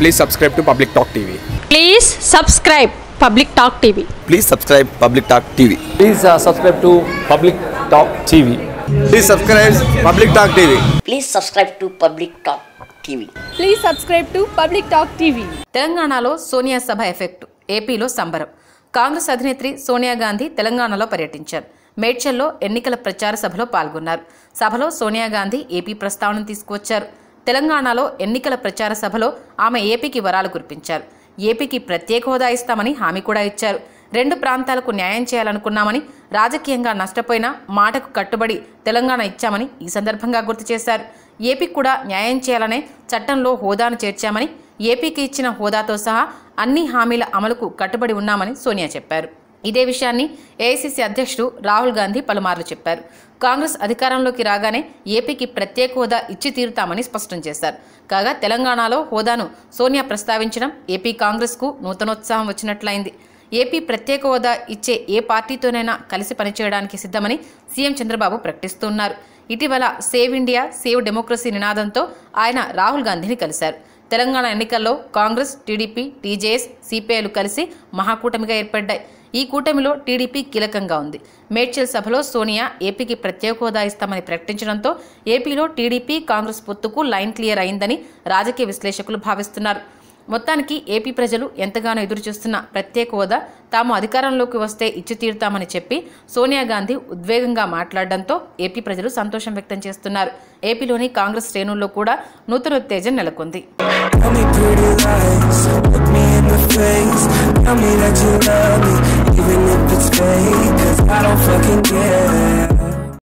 Please subscribe to Public Talk TV. Please subscribe Public Talk TV. Please subscribe Public Talk TV. Please subscribe to Public Talk TV. Please subscribe Public Talk TV. Please subscribe to Public Talk TV. Please subscribe to Public Talk TV. తెలంగాణలో సోనియా సభ effect, ఏపీలో సంబరం. కాంగ్రెస్ అధినేత్రి సోనియా గాంధీ తెలంగాణలో పర్యటించారు. మేడ్చల్లో ఎన్నికల ప్రచార సభలో పాల్గొన్నారు. సభలో సోనియా గాంధీ ఏపీ ప్రస్తావన తీసుకువచ్చారు. తెలంగాణలో ఎన్నికల ప్రచార సభలో ఆమె ఏపీకి వరాలు కురిపించారు. ఏపీకి ప్రత్యేక హోదా ఇస్తామని హామీ కూడా ఇచ్చారు. రెండు ప్రాంతాలకు న్యాయం చేయాలనుకున్నామని, రాజకీయంగా నష్టపోయినా మాటకు కట్టుబడి తెలంగాణ ఇచ్చామని ఈ సందర్భంగా గుర్తు చేశారు. ఏపీకి కూడా న్యాయం చేయాలనే చట్టంలో హోదాను చేర్చామని, ఏపీకి ఇచ్చిన హోదాతో సహా అన్ని హామీల అమలుకు కట్టుబడి ఉన్నామని సోనియా చెప్పారు. ఇదే విషయాన్ని ఏఐసీసీ అధ్యక్షుడు రాహుల్ గాంధీ పలుమార్లు చెప్పారు. కాంగ్రెస్ అధికారంలోకి రాగానే ఏపీకి ప్రత్యేక హోదా ఇచ్చి తీరుతామని స్పష్టం చేశారు. కాగా తెలంగాణలో హోదాను సోనియా ప్రస్తావించడం ఏపీ కాంగ్రెస్కు నూతనోత్సాహం వచ్చినట్లయింది. ఏపీ ప్రత్యేక హోదా ఇచ్చే ఏ పార్టీతోనైనా కలిసి పనిచేయడానికి సిద్ధమని సీఎం చంద్రబాబు ప్రకటిస్తున్నారు. ఇటీవల సేవ్ ఇండియా, సేవ్ డెమోక్రసీ నినాదంతో ఆయన రాహుల్ గాంధీని కలిశారు. తెలంగాణ ఎన్నికల్లో కాంగ్రెస్, టీడీపీ, టీజేఎస్, సిపిఐలు కలిసి మహాకూటమిగా ఏర్పడ్డాయి. ఈ కూటమిలో టీడీపీ కీలకంగా ఉంది. మేడ్చల్ సభలో సోనియా ఏపీకి ప్రత్యేక హోదా ఇస్తామని ప్రకటించడంతో ఏపీలో టీడీపీ, కాంగ్రెస్ పొత్తుకు లైన్ క్లియర్ అయిందని రాజకీయ విశ్లేషకులు భావిస్తున్నారు. మొత్తానికి ఏపీ ప్రజలు ఎంతగానో ఎదురుచూస్తున్న ప్రత్యేక హోదా తాము అధికారంలోకి వస్తే ఇచ్చి తీరుతామని చెప్పి సోనియా గాంధీ ఉద్వేగంగా మాట్లాడడంతో ఏపీ ప్రజలు సంతోషం వ్యక్తం చేస్తున్నారు. ఏపీలోని కాంగ్రెస్ శ్రేణుల్లో కూడా నూతనోత్తేజం నెలకొంది. Tell me that you love me, even if it's fake, 'cause I don't fucking care.